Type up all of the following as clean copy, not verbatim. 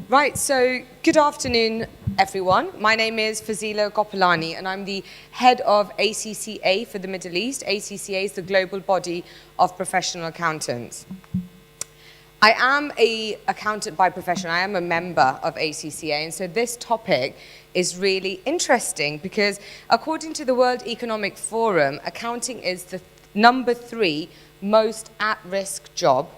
Right, so good afternoon, everyone. My name is Fazila Gopalani, and I'm the head of ACCA for the Middle East. ACCA is the global body of professional accountants. I am an accountant by profession. I am a member of ACCA, and so this topic is really interesting because according to the World Economic Forum, accounting is the number 3 most at-risk job.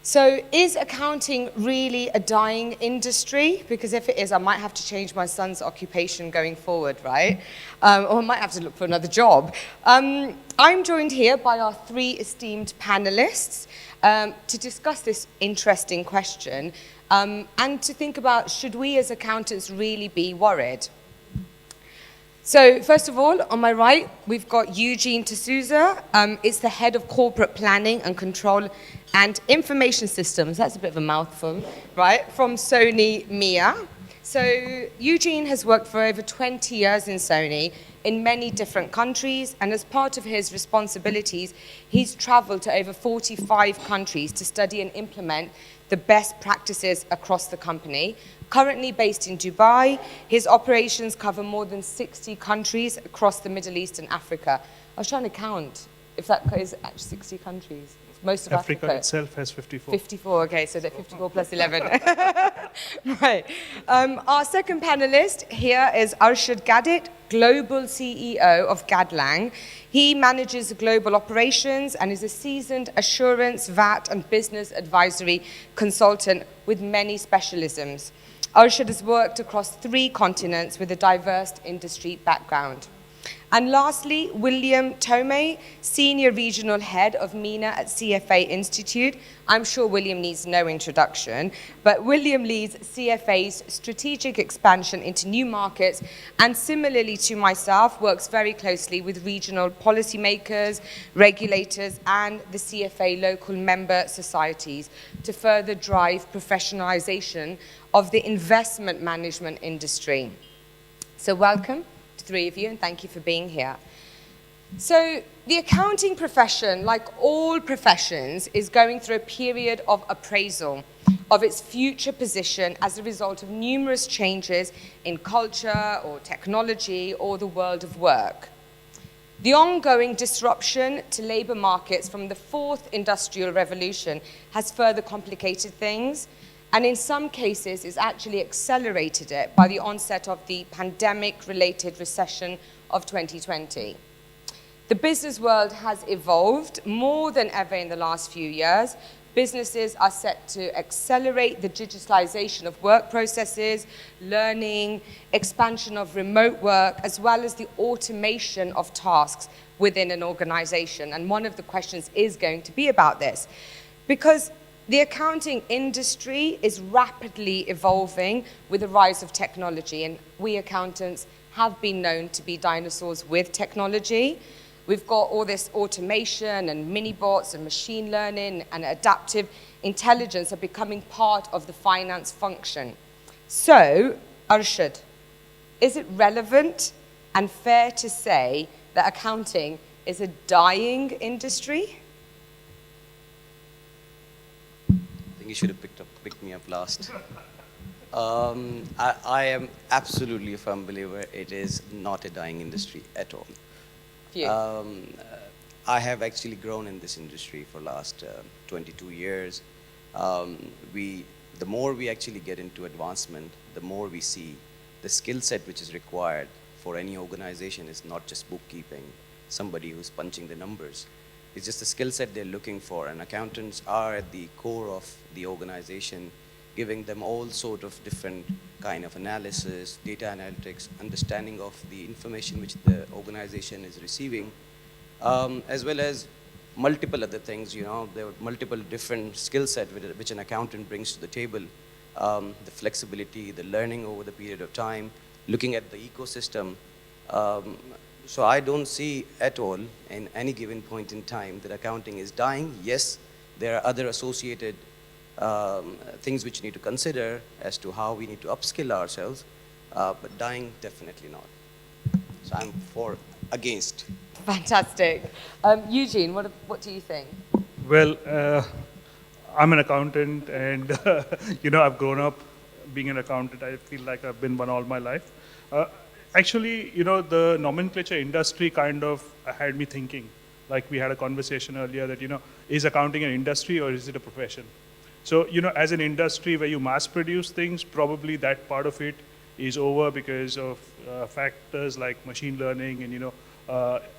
So is accounting really a dying industry? Because if it is, I might have to change my son's occupation going forward, right? Or I might have to look for another job. I'm joined here by our 3 esteemed panelists to discuss this interesting question and to think about, should we as accountants really be worried? So first of all, on my right, we've got Eugene D'Souza. Is the head of corporate planning and control and information systems. That's a bit of a mouthful, right? From Sony MIA. So Eugene has worked for over 20 years in Sony in many different countries, and as part of his responsibilities, he's traveled to over 45 countries to study and implement the best practices across the company. Currently based in Dubai, his operations cover more than 60 countries across the Middle East and Africa. I was trying to count if that is actually 60 countries. Most of Africa Africa itself has 54. 54, okay, so they're 54 plus 11. Right. Our second panelist here is Arshad Gadit, Global CEO of Gadlang. He manages global operations and is a seasoned assurance, VAT, and business advisory consultant with many specialisms. Arshad has worked across 3 continents with a diverse industry background. And lastly, William Tomei, Senior Regional Head of MENA at CFA Institute. I'm sure William needs no introduction, but William leads CFA's strategic expansion into new markets and similarly to myself, works very closely with regional policymakers, regulators, and the CFA local member societies to further drive professionalization of the investment management industry. So welcome. 3 of you, and thank you for being here. So the accounting profession, like all professions, is going through a period of appraisal of its future position as a result of numerous changes in culture or technology or the world of work. The ongoing disruption to labor markets from the 4th industrial revolution has further complicated things, and in some cases is actually accelerated it by the onset of the pandemic-related recession of 2020. The business world has evolved more than ever in the last few years. Businesses are set to accelerate the digitalization of work processes, learning, expansion of remote work, as well as the automation of tasks within an organization. And one of the questions is going to be about this, because the accounting industry is rapidly evolving with the rise of technology, and we accountants have been known to be dinosaurs with technology. We've got all this automation and mini-bots and machine learning and adaptive intelligence are becoming part of the finance function. So, Arshad, is it relevant and fair to say that accounting is a dying industry? You should have picked me up last. I am absolutely a firm believer it is not a dying industry at all. I have actually grown in this industry for last 22 years. The more we actually get into advancement, the more we see the skill set which is required for any organization is not just bookkeeping, somebody who's punching the numbers. It's just the skill set they're looking for, and accountants are at the core of the organization, giving them all sort of different kind of analysis, data analytics, understanding of the information which the organization is receiving, as well as multiple other things. You know, there are multiple different skill set which an accountant brings to the table. The flexibility, the learning over the period of time, looking at the ecosystem. So I don't see at all in any given point in time that accounting is dying. Yes, there are other associated things which you need to consider as to how we need to upskill ourselves, but dying, definitely not. So I'm against. Fantastic. Eugene, what do you think? Well, I'm an accountant, and I've grown up being an accountant. I feel like I've been one all my life. Actually, the nomenclature industry kind of had me thinking. Like we had a conversation earlier that, is accounting an industry or is it a profession? So, as an industry where you mass produce things, probably that part of it is over because of factors like machine learning and,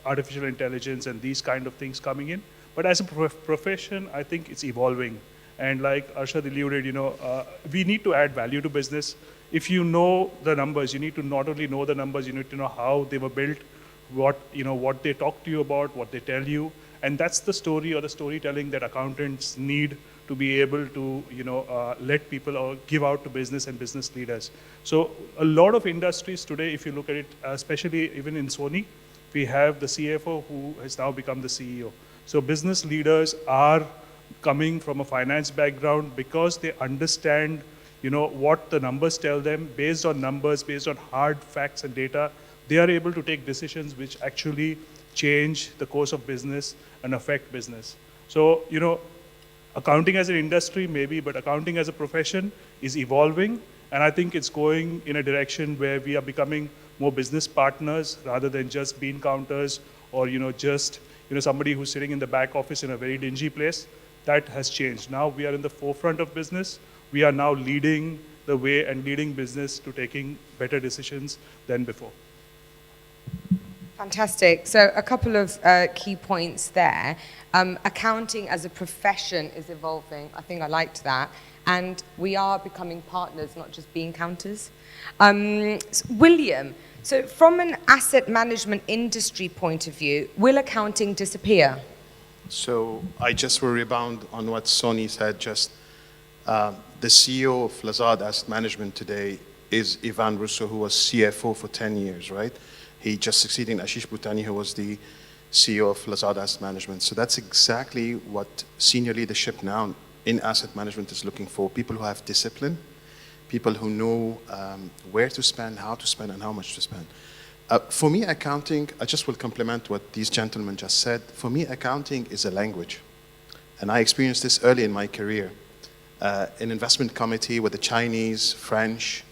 artificial intelligence and these kind of things coming in. But as a profession, I think it's evolving. And like Arshad alluded, we need to add value to business. If you know the numbers, you need to not only know the numbers, you need to know how they were built, what they talk to you about, what they tell you. And that's the story or the storytelling that accountants need to be able to let people or give out to business and business leaders. So a lot of industries today, if you look at it, especially even in Sony, we have the CFO who has now become the CEO. So business leaders are coming from a finance background because they understand what the numbers tell them. Based on numbers, based on hard facts and data, they are able to take decisions which actually change the course of business and affect business. So, accounting as an industry maybe, but accounting as a profession is evolving, and I think it's going in a direction where we are becoming more business partners rather than just bean counters or just somebody who's sitting in the back office in a very dingy place. That has changed. Now we are in the forefront of business. We are now leading the way and leading business to taking better decisions than before. Fantastic. So a couple of key points there. Accounting as a profession is evolving. I think I liked that. And we are becoming partners, not just bean counters. William, so from an asset management industry point of view, will accounting disappear? So I just will rebound on what Sony said just. The CEO of Lazard Asset Management today is Ivan Russo, who was CFO for 10 years, right? He just succeeded Ashish Bhutani, who was the CEO of Lazard Asset Management. So that's exactly what senior leadership now in asset management is looking for. People who have discipline, people who know where to spend, how to spend, and how much to spend. For me, accounting, I just will complement what these gentlemen just said. For me, accounting is a language. And I experienced this early in my career. An investment committee with the Chinese, French,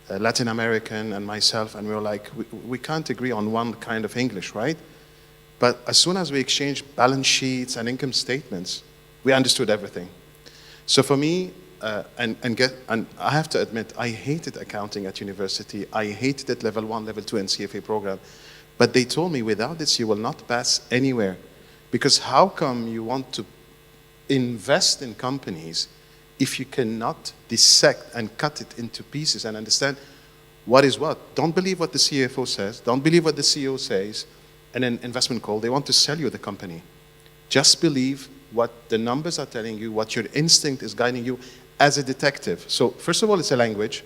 Latin American, and myself, and we were like, we can't agree on one kind of English, right? But as soon as we exchanged balance sheets and income statements, we understood everything. So for me, and I have to admit, I hated accounting at university. I hated it level 1, level 2, and CFA program. But they told me, without this, you will not pass anywhere. Because how come you want to invest in companies if you cannot dissect and cut it into pieces and understand what is what? Don't believe what the CFO says. Don't believe what the CEO says in an investment call. They want to sell you the company. Just believe what the numbers are telling you, what your instinct is guiding you as a detective. So first of all, it's a language.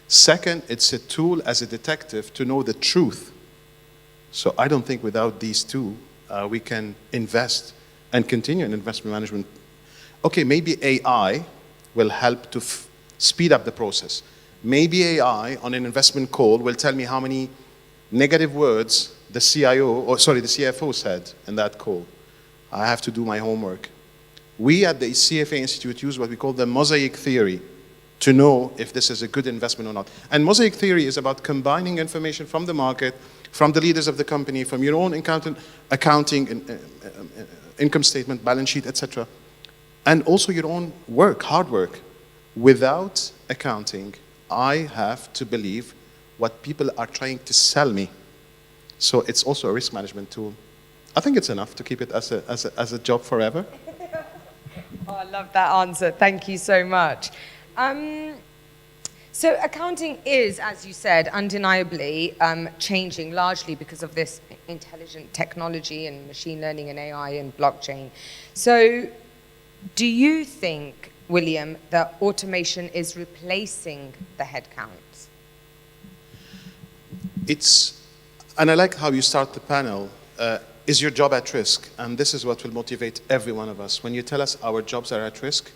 Second, it's a tool as a detective to know the truth. So I don't think without these two, we can invest and continue in investment management. Okay, maybe AI will help to speed up the process. Maybe AI on an investment call will tell me how many negative words the CFO said in that call. I have to do my homework. We at the CFA Institute use what we call the Mosaic Theory to know if this is a good investment or not. And Mosaic Theory is about combining information from the market, from the leaders of the company, from your own accounting, income statement, balance sheet, etc., and also your own work, hard work. Without accounting, I have to believe what people are trying to sell me. So it's also a risk management tool. I think it's enough to keep it as a job forever. Oh, I love that answer. Thank you so much. So accounting is, as you said, undeniably changing largely because of this intelligent technology and machine learning and AI and blockchain. So do you think, William, that automation is replacing the headcounts? And I like how you start the panel. Is your job at risk? And this is what will motivate every one of us. When you tell us our jobs are at risk,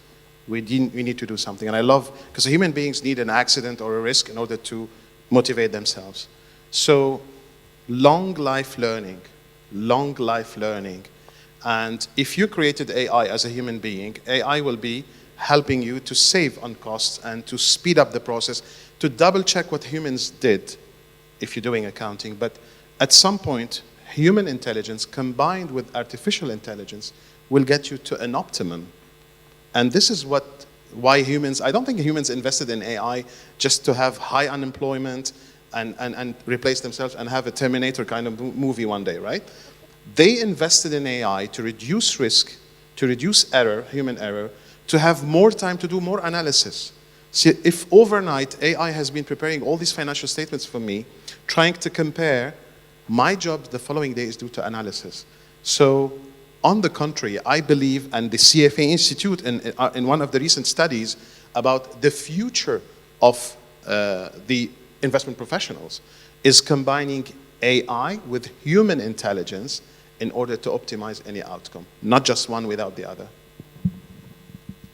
we need to do something. And I love, because human beings need an accident or a risk in order to motivate themselves. So long life learning. And if you created AI as a human being, AI will be helping you to save on costs and to speed up the process, to double check what humans did if you're doing accounting. But at some point, human intelligence combined with artificial intelligence will get you to an optimum. And this is why humans, I don't think humans invested in AI just to have high unemployment and replace themselves and have a Terminator kind of movie one day, right? They invested in AI to reduce risk, to reduce error, human error, to have more time to do more analysis. See, if overnight AI has been preparing all these financial statements for me, trying to compare, my job the following day is due to analysis. So, on the contrary, I believe, and the CFA Institute in one of the recent studies about the future of the investment professionals is combining AI with human intelligence in order to optimize any outcome, not just one without the other.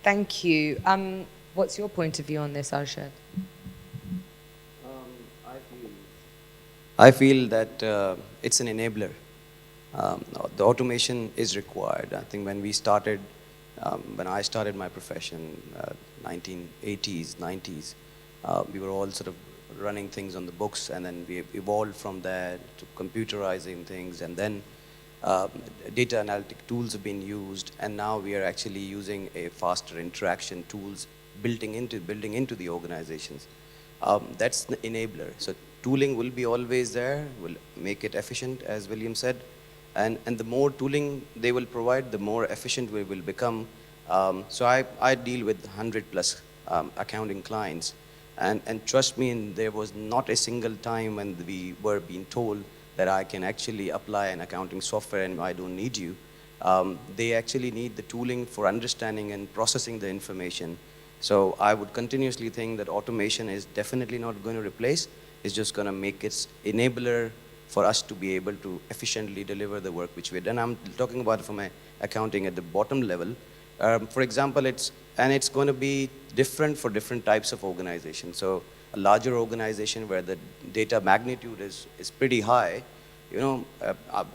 Thank you. What's your point of view on this, Arshad? I feel that it's an enabler. The automation is required. I think when I started my profession, 1980s, 90s, we were all sort of running things on the books, and then we evolved from there to computerizing things, and then data analytic tools have been used, and now we are actually using a faster interaction tools building into the organizations. That's the enabler. So tooling will be always there, will make it efficient, as William said, and the more tooling they will provide, the more efficient we will become. So I deal with 100+ accounting clients, and trust me, there was not a single time when we were being told that I can actually apply an accounting software and I don't need you. They actually need the tooling for understanding and processing the information. So I would continuously think that automation is definitely not going to replace, it's just going to make it enabler for us to be able to efficiently deliver the work which we've done. I'm talking about it from accounting at the bottom level. For example, it's going to be different for different types of organizations. So a larger organization where the data magnitude is pretty high,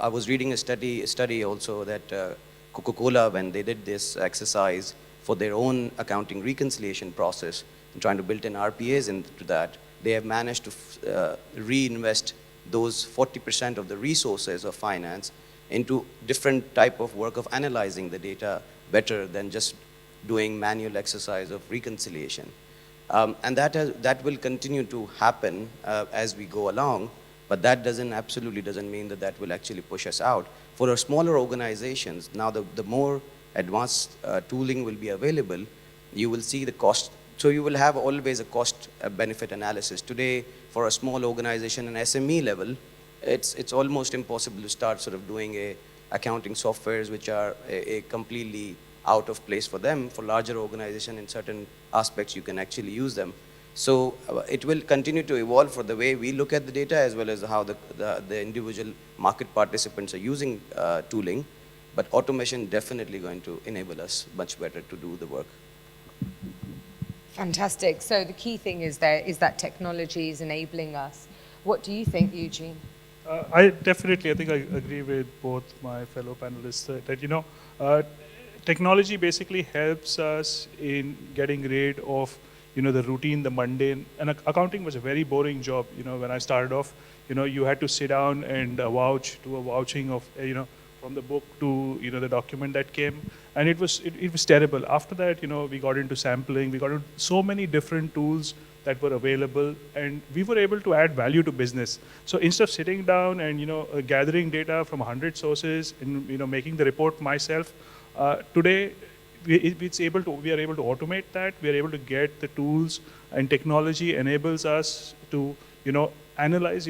I was reading a study also that Coca-Cola, when they did this exercise for their own accounting reconciliation process and trying to build in RPAs into that, they have managed to reinvest those 40% of the resources of finance into different type of work of analyzing the data better than just doing manual exercise of reconciliation. And that will continue to happen as we go along, but that absolutely doesn't mean that will actually push us out. For our smaller organizations, now the more advanced tooling will be available, you will see the cost. So you will have always a cost benefit analysis. Today, for a small organization, an SME level, it's almost impossible to start sort of doing accounting softwares which are a completely out of place for them. For larger organization, in certain aspects, you can actually use them. So it will continue to evolve for the way we look at the data as well as how the individual market participants are using tooling. But automation definitely going to enable us much better to do the work. Fantastic. So the key thing is that technology is enabling us. What do you think, Eugene? I think I agree with both my fellow panelists that technology basically helps us in getting rid of the routine, the mundane. And accounting was a very boring job. When I started off, you had to sit down and do a vouching of from the book to the document that came, and it was terrible. After that, we got into sampling, we got into so many different tools that were available, and we were able to add value to business. So instead of sitting down and gathering data from 100 sources and making the report myself, today we are able to automate that. We are able to get the tools, and technology enables us to analyze,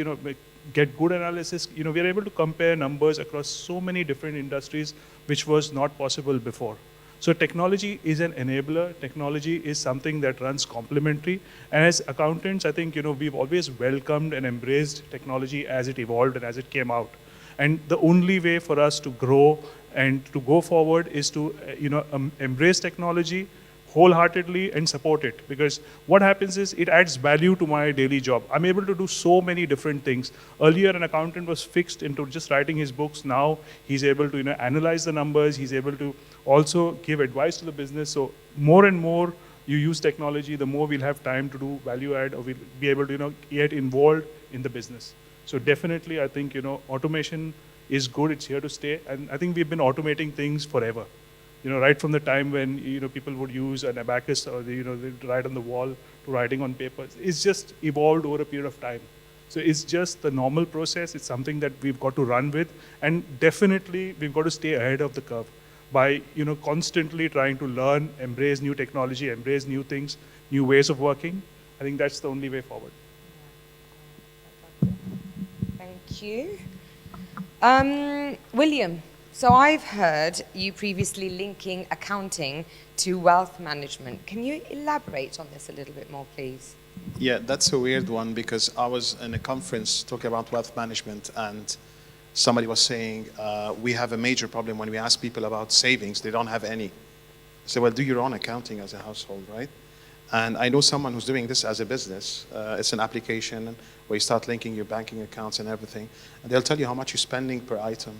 get good analysis. We are able to compare numbers across so many different industries, which was not possible before. So technology is an enabler. Technology is something that runs complementary. And as accountants, I think we've always welcomed and embraced technology as it evolved and as it came out. And the only way for us to grow and to go forward is to embrace technology, wholeheartedly and support it, because what happens is it adds value to my daily job. I'm able to do so many different things. Earlier, an accountant was fixed into just writing his books. Now he's able to analyze the numbers. He's able to also give advice to the business. So more and more you use technology, the more we'll have time to do value add, or we'll be able to get involved in the business. So definitely, I think automation is good. It's here to stay, and I think we've been automating things forever. Right from the time when people would use an abacus, or they'd write on the wall to writing on papers. It's just evolved over a period of time. So it's just the normal process. It's something that we've got to run with, and definitely we've got to stay ahead of the curve by constantly trying to learn, embrace new technology, embrace new things, new ways of working. I think that's the only way forward. Thank you. William, so I've heard you previously linking accounting to wealth management. Can you elaborate on this a little bit more, please? Yeah, that's a weird one, because I was in a conference talking about wealth management, and somebody was saying, we have a major problem when we ask people about savings, they don't have any. I said, well, do your own accounting as a household, right? And I know someone who's doing this as a business. It's an application where you start linking your banking accounts and everything, and they'll tell you how much you're spending per item.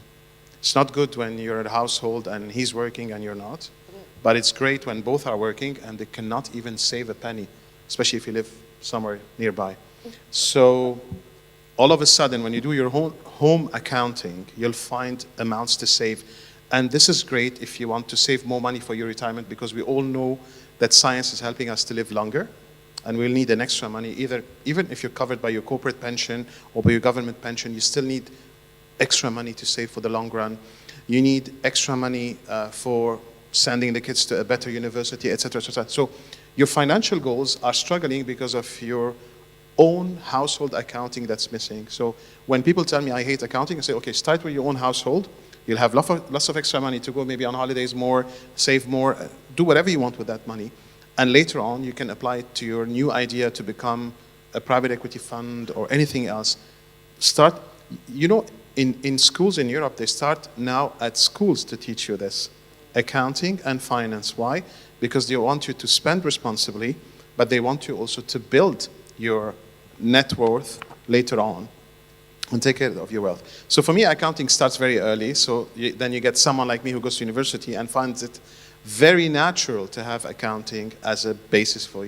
It's not good when you're at a household and he's working and you're not, but it's great when both are working and they cannot even save a penny, especially if you live somewhere nearby. So all of a sudden, when you do your home accounting, you'll find amounts to save. And this is great if you want to save more money for your retirement, because we all know that science is helping us to live longer, and we'll need an extra money. Even if you're covered by your corporate pension or by your government pension, you still need extra money to save for the long run. You need extra money for sending the kids to a better university, etc., etc. So your financial goals are struggling because of your own household accounting that's missing. So when people tell me I hate accounting, I say, okay, start with your own household. You'll have lots of extra money to go maybe on holidays more, save more, do whatever you want with that money. And later on, you can apply it to your new idea to become a private equity fund or anything else. Start, in schools in Europe, they start now at schools to teach you this, accounting and finance. Why? Because they want you to spend responsibly, but they want you also to build your net worth later on and take care of your wealth. So for me, accounting starts very early. So then you get someone like me who goes to university and finds it very natural to have accounting as a basis for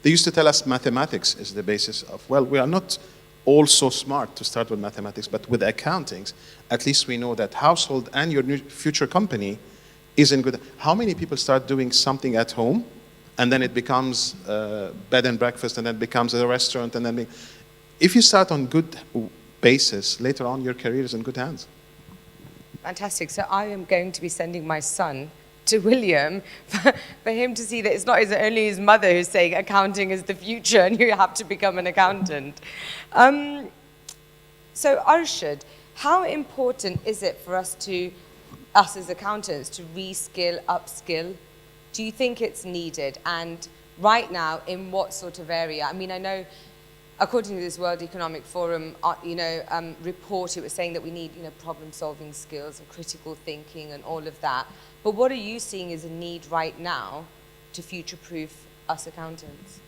They used to tell us mathematics is the basis of, well, we are not all so smart to start with mathematics, but with accountings, at least we know that household and your new future company is in good. How many people start doing something at home, and then it becomes bed and breakfast, and then it becomes a restaurant, and then if you start on good basis, later on your career is in good hands. Fantastic. So I am going to be sending my son to William for him to see that it's not only his mother who's saying accounting is the future and you have to become an accountant. So Arshad, how important is it for us as accountants to reskill, upskill? Do you think it's needed? And right now, in what sort of area? I mean, I know according to this World Economic Forum, report, it was saying that we need, problem-solving skills and critical thinking and all of that. But what are you seeing as a need right now to future-proof us accountants?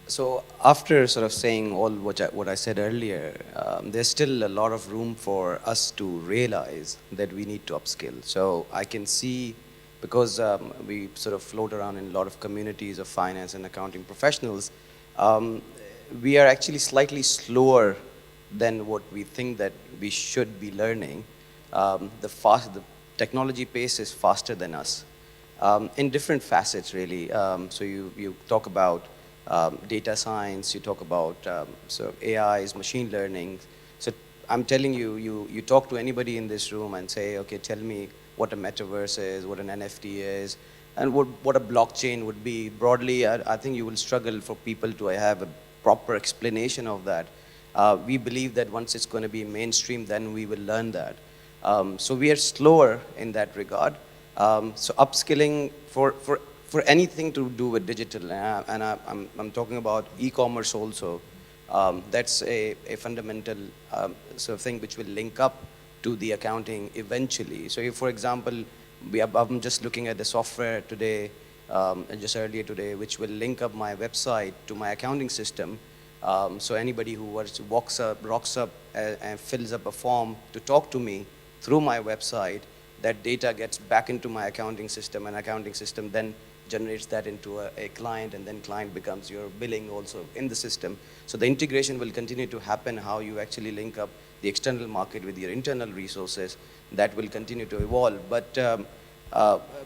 So after sort of saying all what I said earlier, there's still a lot of room for us to realize that we need to upskill. So I can see, because we sort of float around in a lot of communities of finance and accounting professionals, we are actually slightly slower than what we think that we should be learning. The technology pace is faster than us in different facets, really. So you talk about data science, you talk about sort of AIs, machine learning. So I'm telling you, you talk to anybody in this room and say, okay, tell me what a metaverse is, what an NFT is, and what a blockchain would be. Broadly, I think you will struggle for people to have a proper explanation of that. We believe that once it's going to be mainstream, then we will learn that. So we are slower in that regard. So upskilling for anything to do with digital, and I'm talking about e-commerce also, that's a fundamental sort of thing which will link up to the accounting eventually. So if, for example, I'm just looking at the software today, just earlier today, which will link up my website to my accounting system. So anybody who rocks up and fills up a form to talk to me through my website, that data gets back into my accounting system, and accounting system then generates that into a client, and then client becomes your billing also in the system. So the integration will continue to happen, how you actually link up the external market with your internal resources. That will continue to evolve. But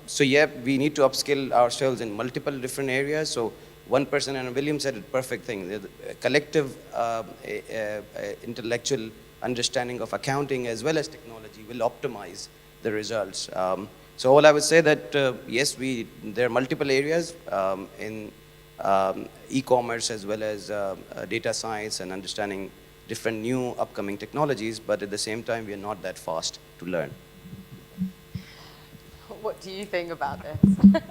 so yeah, we need to upskill ourselves in multiple different areas. So one person, and William said it, perfect thing, the collective intellectual understanding of accounting as well as technology will optimize the results. So all I would say that yes, there are multiple areas in e-commerce as well as data science and understanding different new upcoming technologies, but at the same time, we are not that fast to learn. What do you think about this?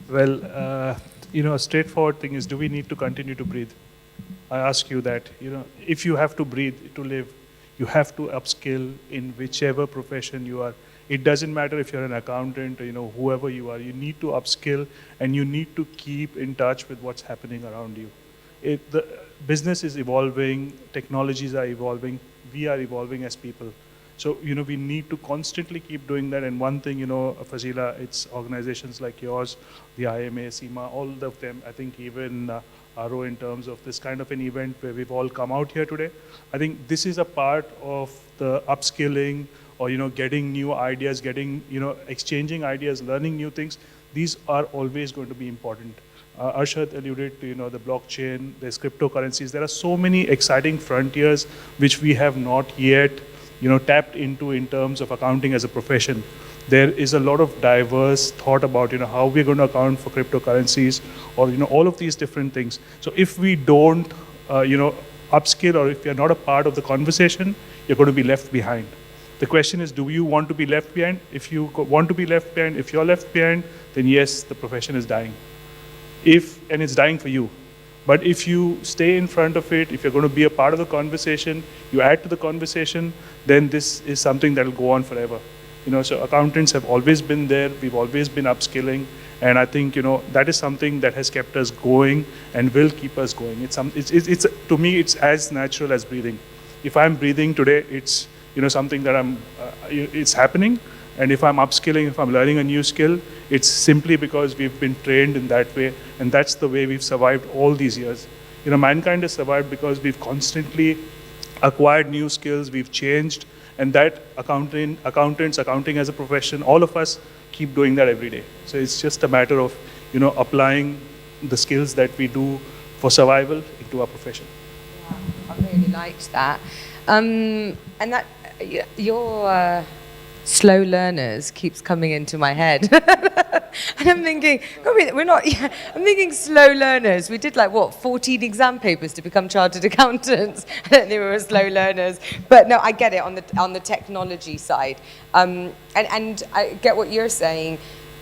Well, a straightforward thing is, do we need to continue to breathe? I ask you that, if you have to breathe to live, you have to upskill in whichever profession you are. It doesn't matter if you're an accountant or, whoever you are, you need to upskill and you need to keep in touch with what's happening around you. The business is evolving, technologies are evolving, we are evolving as people. So, we need to constantly keep doing that. And one thing, Fazila, it's organizations like yours, the IMA, SEMA, all of them, I think even RO in terms of this kind of an event where we've all come out here today. I think this is a part of the upskilling or, getting new ideas, exchanging ideas, learning new things. These are always going to be important. Arshad alluded to, the blockchain, there's cryptocurrencies. There are so many exciting frontiers which we have not yet tapped into in terms of accounting as a profession. There is a lot of diverse thought about, how we're going to account for cryptocurrencies or, all of these different things. So if we don't, upskill, or if you're not a part of the conversation, you're going to be left behind. The question is, do you want to be left behind? If you want to be left behind, if you're left behind, then yes, the profession is dying. And it's dying for you. But if you stay in front of it, if you're going to be a part of the conversation, you add to the conversation, then this is something that will go on forever. So accountants have always been there. We've always been upskilling. And I think, that is something that has kept us going and will keep us going. To me, it's as natural as breathing. If I'm breathing today, it's, something that it's happening. And if I'm upskilling, if I'm learning a new skill, it's simply because we've been trained in that way, and that's the way we've survived all these years. Mankind has survived because we've constantly acquired new skills, we've changed, and that accountants, accounting as a profession, all of us keep doing that every day. So it's just a matter of, applying the skills that we do for survival into our profession. Yeah, I really liked that. And that, your slow learners keeps coming into my head. And I'm thinking, I'm thinking slow learners. We did 14 exam papers to become chartered accountants. I don't think we were slow learners. But no, I get it on the technology side. And I get what you're saying.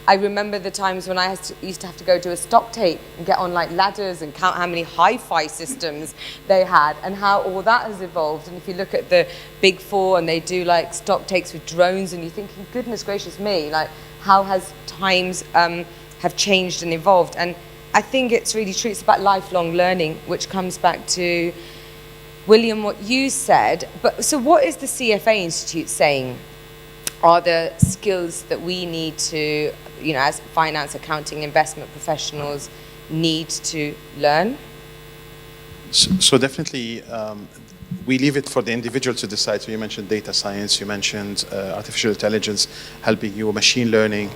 I remember the times when I used to have to go to a stock take and get on ladders and count how many hi-fi systems they had and how all that has evolved. And if you look at the big four and they do stock takes with drones, and you're thinking, goodness gracious me, how has times have changed and evolved? And I think it's really true. It's about lifelong learning, which comes back to, William, what you said. But so what is the CFA Institute saying are the skills that we need to, as finance, accounting, investment professionals need to learn? So definitely, we leave it for the individual to decide. So you mentioned data science, you mentioned artificial intelligence helping you, machine learning,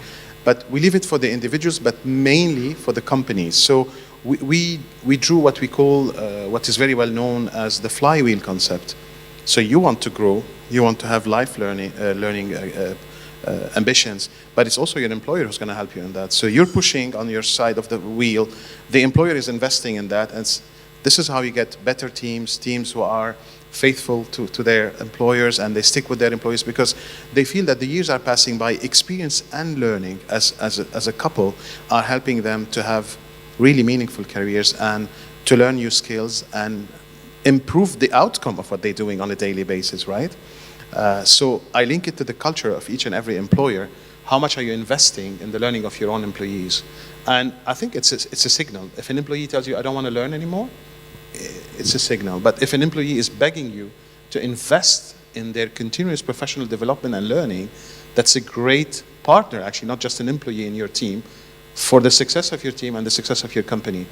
but we leave it for the individuals, but mainly for the companies. So we drew what we call, what is very well known as the flywheel concept. So you want to grow, you want to have life learning ambitions, but it's also your employer who's going to help you in that. So you're pushing on your side of the wheel, the employer is investing in that, and this is how you get better teams who are faithful to their employers, and they stick with their employees because they feel that the years are passing by. Experience and learning as a couple are helping them to have really meaningful careers and to learn new skills and improve the outcome of what they're doing on a daily basis, right? So I link it to the culture of each and every employer. how much are you investing in the learning of your own employees? And I think it's a signal. If an employee tells you, I don't want to learn anymore, it's a signal. But if an employee is begging you to invest in their continuous professional development and learning, that's a great partner, actually, not just an employee in your team, for the success of your team and the success of your company.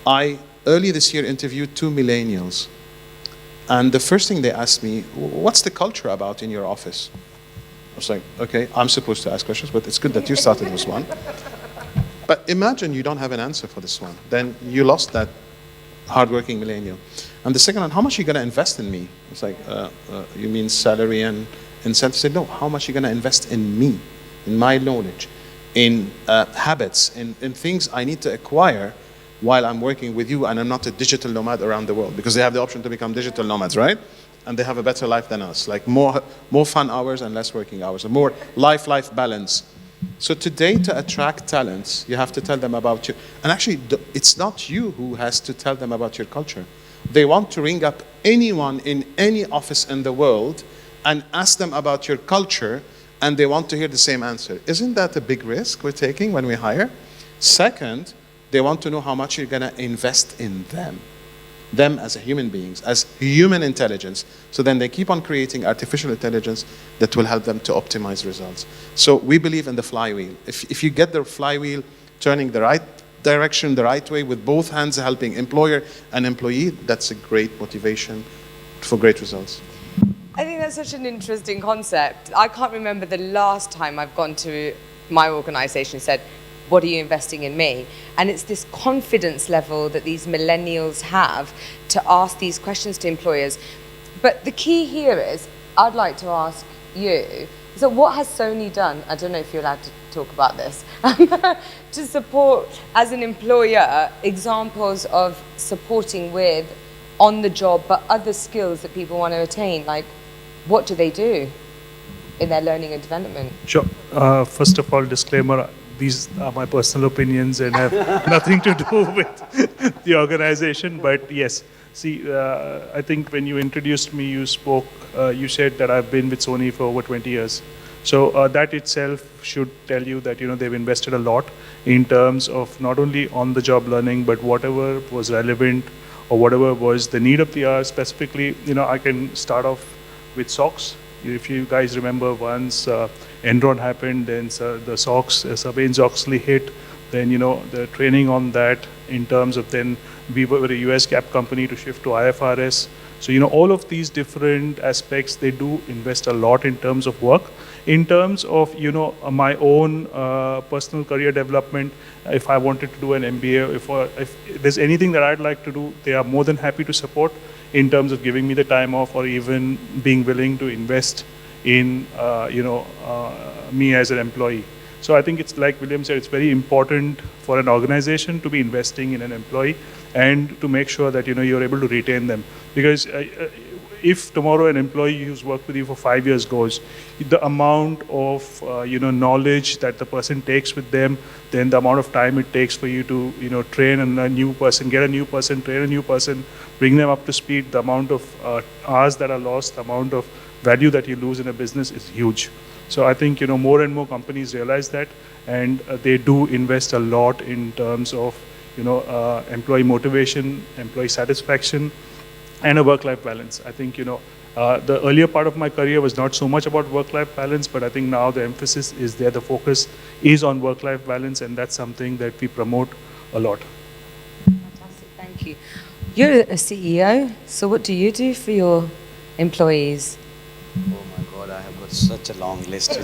I, early this year, interviewed 2 millennials. And the first thing they asked me, what's the culture about in your office? I was like, okay, I'm supposed to ask questions, but it's good that you started this one. But imagine you don't have an answer for this one. Then you lost that hardworking millennial. And the second one, how much are you going to invest in me? It's like, you mean salary and incentive? I said, no, how much are you going to invest in me, in my knowledge, in habits, in things I need to acquire while I'm working with you and I'm not a digital nomad around the world, because they have the option to become digital nomads, right? And they have a better life than us, like more fun hours and less working hours, and more life balance. So today, to attract talents, you have to tell them about you. And actually, it's not you who has to tell them about your culture. They want to ring up anyone in any office in the world and ask them about your culture, and they want to hear the same answer. Isn't that a big risk we're taking when we hire? Second, they want to know how much you're going to invest in them as human beings, as human intelligence. So then they keep on creating artificial intelligence that will help them to optimize results. So we believe in the flywheel. If you get the flywheel turning the right direction, the right way, with both hands helping employer and employee, that's a great motivation for great results. I think that's such an interesting concept. I can't remember the last time I've gone to my organization and said, what are you investing in me? And it's this confidence level that these millennials have to ask these questions to employers. But the key here is, I'd like to ask you, so what has Sony done, I don't know if you're allowed to talk about this, to support, as an employer, examples of supporting with on the job, but other skills that people want to attain? Like, what do they do in their learning and development? Sure. First of all, disclaimer, these are my personal opinions and have nothing to do with the organization. But yes, see, I think when you introduced me, you said that I've been with Sony for over 20 years. So that itself should tell you that, they've invested a lot in terms of not only on-the-job learning, but whatever was relevant or whatever was the need of the hour. Specifically, I can start off with SOX. If you guys remember, once Enron happened, then the SOX, Sarbanes-Oxley hit, then the training on that in terms of, then we were a US GAAP company to shift to IFRS. So all of these different aspects, they do invest a lot in terms of work. In terms of my own personal career development, if I wanted to do an MBA, if there's anything that I'd like to do, they are more than happy to support in terms of giving me the time off, or even being willing to invest in me as an employee. So I think it's like William said, it's very important for an organization to be investing in an employee and to make sure that you're able to retain them. Because if tomorrow an employee who's worked with you for 5 years goes, the amount of knowledge that the person takes with them, then the amount of time it takes for you to train a new person, get a new person, train a new person, bring them up to speed, the amount of hours that are lost, the amount of value that you lose in a business is huge. So I think more and more companies realize that, and they do invest a lot in terms of employee motivation, employee satisfaction, and a work-life balance. I think the earlier part of my career was not so much about work-life balance, but I think now the emphasis is there, the focus is on work-life balance, and that's something that we promote a lot. Fantastic, thank you. You're a CEO, so what do you do for your employees? Oh my God, I have got such a long list.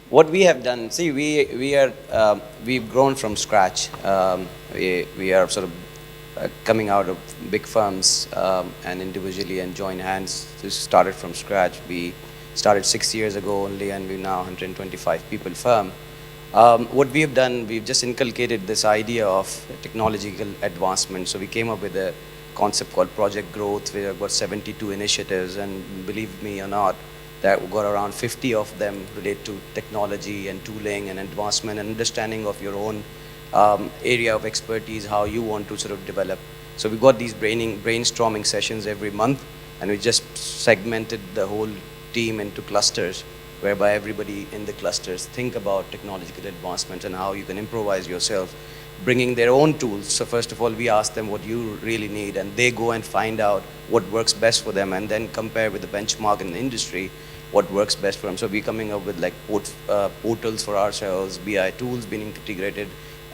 What we have done, see, we've grown from scratch. We are sort of coming out of big firms and individually and join hands to start it from scratch. We started 6 years ago only, and we're now 125 people firm. What we have done, we've just inculcated this idea of technological advancement. So we came up with a concept called Project Growth. We have got 72 initiatives, and believe me or not, that we've got around 50 of them relate to technology and tooling and advancement and understanding of your own area of expertise, how you want to sort of develop. So we've got these brainstorming sessions every month, and we just segmented the whole team into clusters. whereby everybody in the clusters think about technological advancement and how you can improvise yourself, bringing their own tools. So first of all, we ask them what you really need, and they go and find out what works best for them, and then compare with the benchmark in the industry what works best for them. So we're coming up with like portals for ourselves, BI tools being integrated,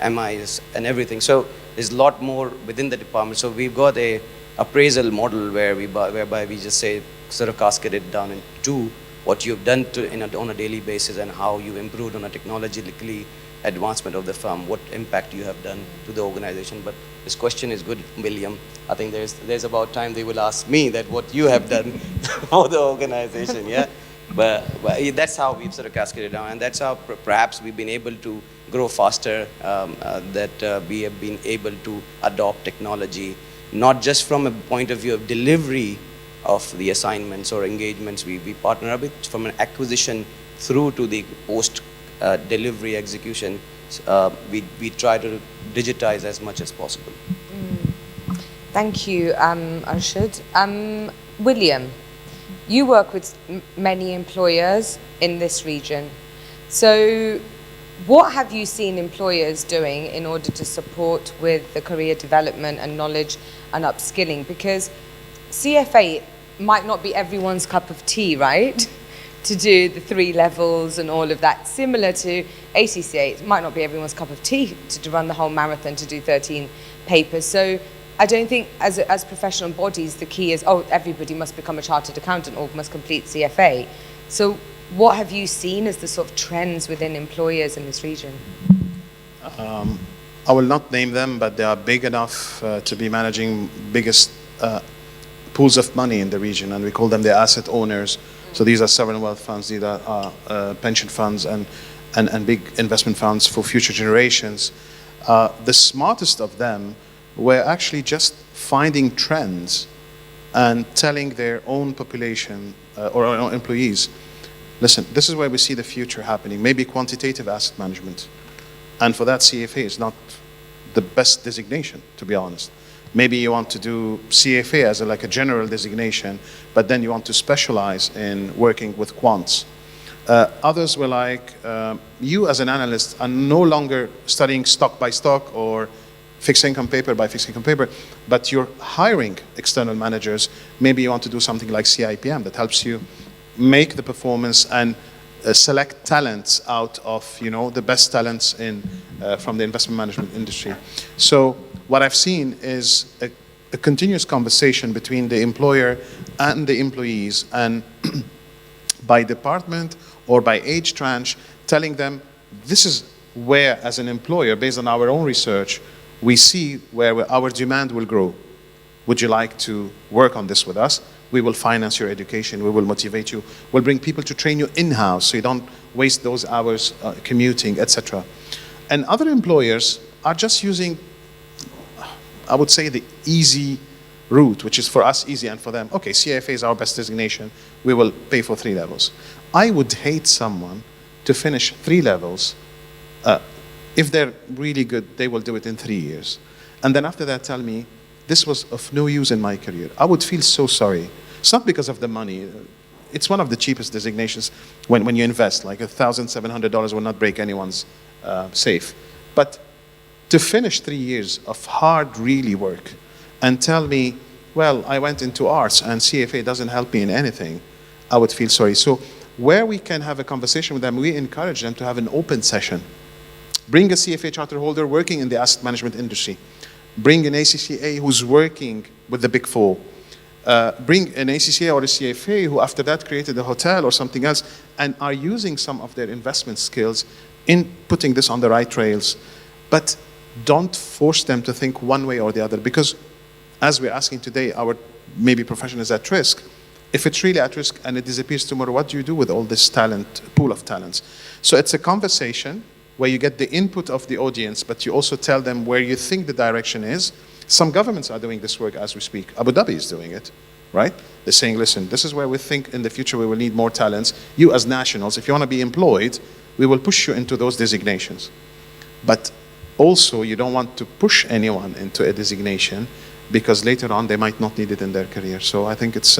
MIs and everything. So there's a lot more within the department. So we've got a appraisal model whereby we just say, sort of cascade it down into what you've done on a daily basis and how you improved on a technologically advancement of the firm, what impact you have done to the organization. But this question is good, William. I think there's about time they will ask me that what you have done for the organization, yeah? But that's how we've sort of cascaded down, and that's how perhaps we've been able to grow faster, that we have been able to adopt technology, not just from a point of view of delivery of the assignments or engagements we partner up with, from an acquisition through to the post delivery execution. We try to digitize as much as possible. Thank you, Arshad. William, you work with many employers in this region. So what have you seen employers doing in order to support with the career development and knowledge and upskilling? Because CFA might not be everyone's cup of tea, right? To do the 3 levels and all of that. Similar to ACCA, it might not be everyone's cup of tea to run the whole marathon, to do 13 papers. So I don't think as professional bodies, the key is, oh, everybody must become a chartered accountant or must complete CFA. So what have you seen as the sort of trends within employers in this region? I will not name them, but they are big enough to be managing biggest pools of money in the region, and we call them the asset owners. So these are sovereign wealth funds, these are pension funds and big investment funds for future generations. The smartest of them were actually just finding trends and telling their own population or our own employees, listen, this is where we see the future happening, maybe quantitative asset management. And for that, CFA is not the best designation, to be honest. Maybe you want to do CFA as like a general designation, but then you want to specialize in working with quants. Others were like, you as an analyst are no longer studying stock by stock or fixed income paper by fixed income paper, but you're hiring external managers. Maybe you want to do something like CIPM that helps you make the performance and select talents out of the best talents from the investment management industry. So what I've seen is a continuous conversation between the employer and the employees, and by department or by age tranche, telling them this is where, as an employer, based on our own research, we see where our demand will grow. Would you like to work on this with us? We will finance your education, we will motivate you, we'll bring people to train you in-house so you don't waste those hours commuting, etc. And other employers are just using, I would say, the easy route, which is for us easy and for them, okay, CFA is our best designation, we will pay for 3 levels. I would hate someone to finish 3 levels. If they're really good, they will do it in 3 years. And then after that tell me, this was of no use in my career. I would feel so sorry. It's not because of the money. It's one of the cheapest designations when you invest, like $1,700 will not break anyone's safe. But to finish 3 years of hard, really work and tell me, well, I went into arts and CFA doesn't help me in anything, I would feel sorry. So where we can have a conversation with them, we encourage them to have an open session. Bring a CFA charter holder working in the asset management industry. Bring an ACCA who's working with the Big Four. Bring an ACCA or a CFA who after that created a hotel or something else and are using some of their investment skills in putting this on the right trails. But don't force them to think one way or the other, because as we're asking today, our maybe profession is at risk. If it's really at risk and it disappears tomorrow, what do you do with all this talent, pool of talents? So it's a conversation where you get the input of the audience, but you also tell them where you think the direction is. Some governments are doing this work as we speak. Abu Dhabi is doing it, right? They're saying, listen, this is where we think in the future we will need more talents. You as nationals, if you want to be employed, we will push you into those designations. But also, you don't want to push anyone into a designation because later on they might not need it in their career. So I think it's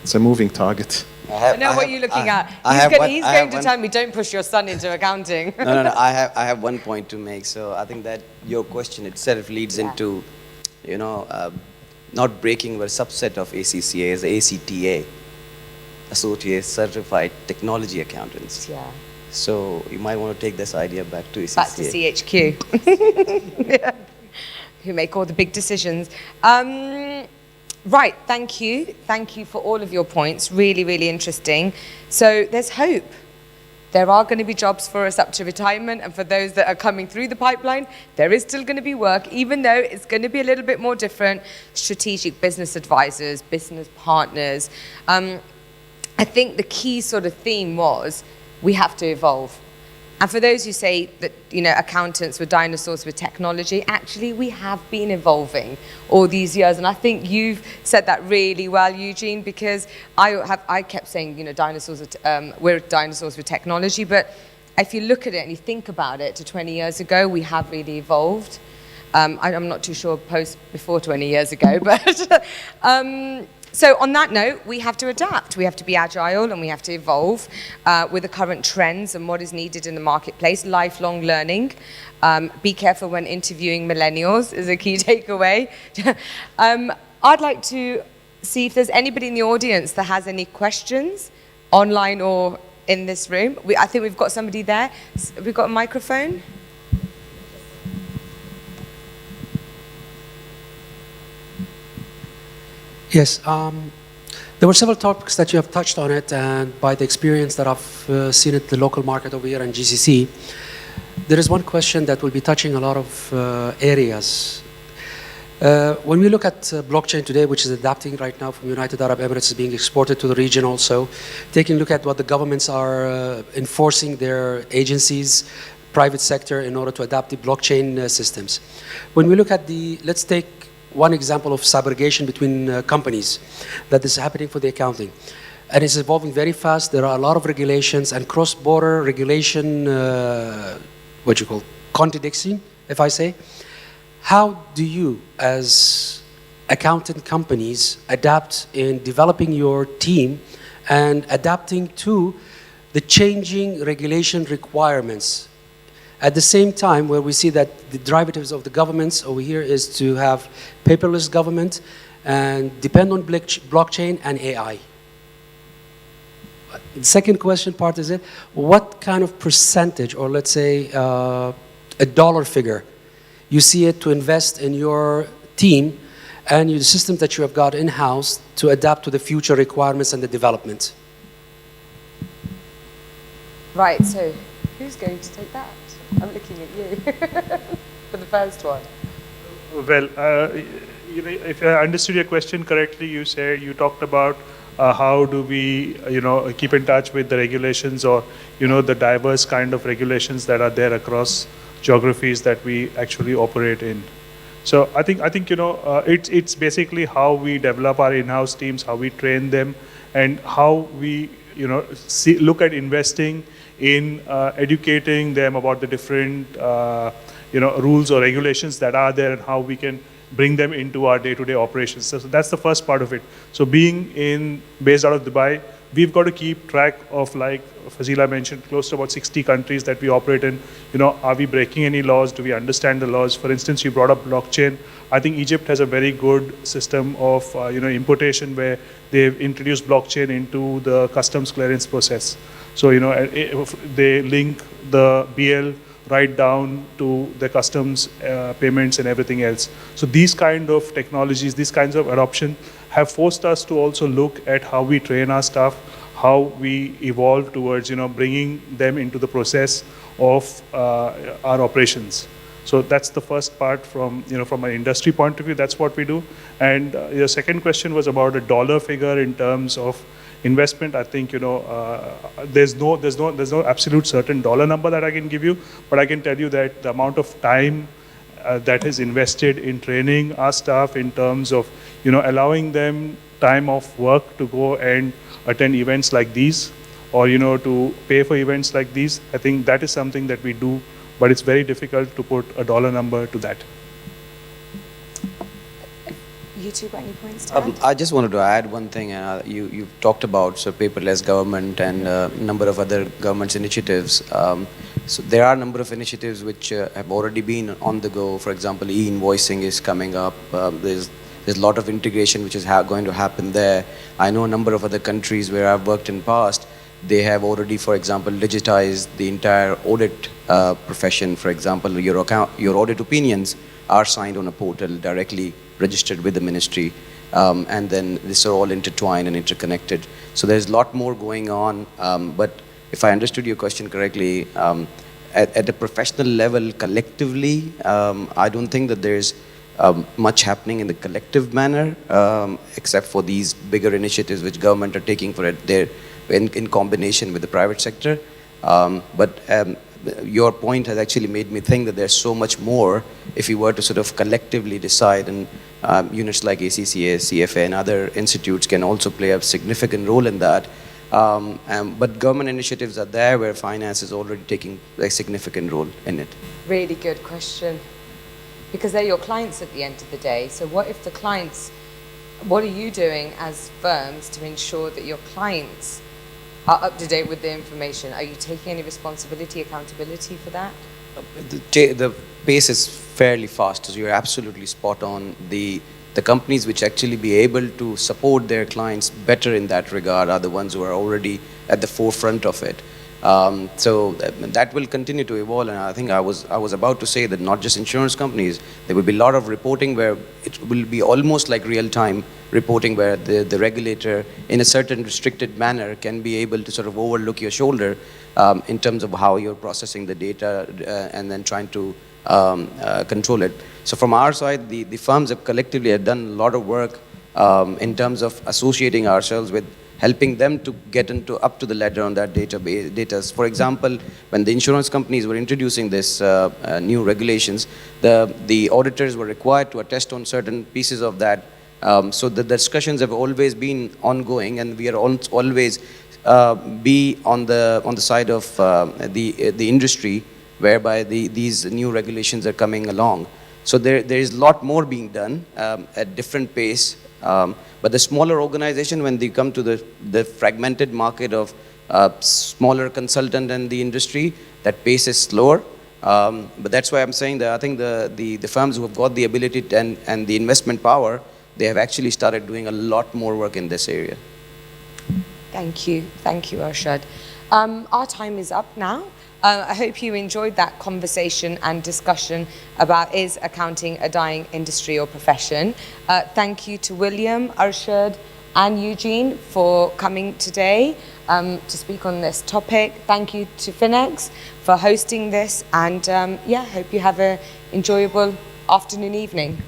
It's a moving target. I know what you're looking at. He's going to tell me, don't push your son into accounting. No. I have one point to make. So I think that your question itself leads into, not breaking, but a subset of ACCA is the ACTA, Associate Certified Technology Accountants. Yeah. So you might want to take this idea back to ACCA. Back to CHQ. Yeah. Who make all the big decisions. Right, thank you. Thank you for all of your points. Really, really interesting. So there's hope. There are going to be jobs for us up to retirement, and for those that are coming through the pipeline, there is still going to be work, even though it's going to be a little bit more different. Strategic business advisors, business partners. I think the key sort of theme was we have to evolve. And for those who say that, accountants were dinosaurs with technology, actually we have been evolving all these years. And I think you've said that really well, Eugene, because I kept saying, dinosaurs we're dinosaurs with technology. But if you look at it and you think about it, to 20 years ago, we have really evolved. I'm not too sure before 20 years ago, but so on that note, we have to adapt. We have to be agile and we have to evolve with the current trends and what is needed in the marketplace. Lifelong learning. Be careful when interviewing millennials is a key takeaway. I'd like to see if there's anybody in the audience that has any questions, online or in this room. I think we've got somebody there. We've got a microphone. Yes, there were several topics that you have touched on it, and by the experience that I've seen at the local market over here in GCC, there is one question that will be touching a lot of areas. When we look at blockchain today, which is adapting right now from United Arab Emirates, is being exported to the region also, taking a look at what the governments are enforcing their agencies, private sector, in order to adapt the blockchain systems. When we look at let's take one example of subrogation between companies that is happening for the accounting. And it's evolving very fast. There are a lot of regulations and cross-border regulation, contradiction, if I say. How do you, as accountant companies, adapt in developing your team and adapting to the changing regulation requirements? At the same time, where we see that the derivatives of the governments over here is to have paperless government and depend on blockchain and AI. The second question part is what kind of percentage, or let's say a dollar figure, you see it to invest in your team and the systems that you have got in-house to adapt to the future requirements and the development? Right, so who's going to take that? I'm looking at you for the first one. Well, if I understood your question correctly, you talked about how do we, keep in touch with the regulations or, the diverse kind of regulations that are there across geographies that we actually operate in. So I think it's basically how we develop our in-house teams, how we train them, and how we, look at investing in educating them about the different rules or regulations that are there and how we can bring them into our day-to-day operations. So that's the first part of it. So being based out of Dubai, we've got to keep track of, like Fazila mentioned, close to about 60 countries that we operate in. Are we breaking any laws? Do we understand the laws? For instance, you brought up blockchain. I think Egypt has a very good system of importation where they've introduced blockchain into the customs clearance process. So they link the BL right down to the customs payments and everything else. So these kind of technologies, these kinds of adoption have forced us to also look at how we train our staff, how we evolve towards bringing them into the process of our operations. So that's the first part from from an industry point of view. That's what we do. And your second question was about a dollar figure in terms of investment. I think there's no absolute certain dollar number that I can give you, but I can tell you that the amount of time that is invested in training our staff in terms of allowing them time off work to go and attend events like these, or to pay for events like these. I think that is something that we do, but it's very difficult to put a dollar number to that. You two got any points to add? I just wanted to add one thing. You've talked about paperless government and a number of other government's initiatives. So there are a number of initiatives which have already been on the go. For example, e-invoicing is coming up. There's a lot of integration which is going to happen there. I know a number of other countries where I've worked in past, they have already, for example, digitized the entire audit profession. For example, your audit opinions are signed on a portal directly registered with the ministry, and then these are all intertwined and interconnected. So there's a lot more going on, but if I understood your question correctly, at a professional level, collectively, I don't think that there's much happening in the collective manner, except for these bigger initiatives which government are taking for it there in combination with the private sector. But your point has actually made me think that there's so much more if we were to sort of collectively decide, and units like ACCA, CFA and other institutes can also play a significant role in that. But government initiatives are there where finance is already taking a significant role in it. Really good question. Because they're your clients at the end of the day. So what if the clients, what are you doing as firms to ensure that your clients are up to date with the information? Are you taking any responsibility, accountability for that? The pace is fairly fast, so you're absolutely spot on. The companies which actually be able to support their clients better in that regard are the ones who are already at the forefront of it. So that will continue to evolve, and I think I was about to say that not just insurance companies, there will be a lot of reporting where it will be almost like real-time reporting, where the regulator in a certain restricted manner can be able to sort of overlook your shoulder in terms of how you're processing the data and then trying to control it. So from our side, the firms have collectively done a lot of work in terms of associating ourselves with helping them to get up to the ladder on that data. For example, when the insurance companies were introducing this new regulations, the auditors were required to attest on certain pieces of that. So the discussions have always been ongoing, and we are always be on the side of the industry, whereby these new regulations are coming along. So there is a lot more being done at different pace. But the smaller organization, when they come to the fragmented market of smaller consultant and the industry, that pace is slower. But that's why I'm saying that I think the firms who have got the ability and the investment power, they have actually started doing a lot more work in this area. Thank you, Arshad. Our time is up now. I hope you enjoyed that conversation and discussion about is accounting a dying industry or profession. Thank you to William, Arshad and Eugene for coming today to speak on this topic. Thank you to FinEx for hosting this, and hope you have an enjoyable afternoon, evening.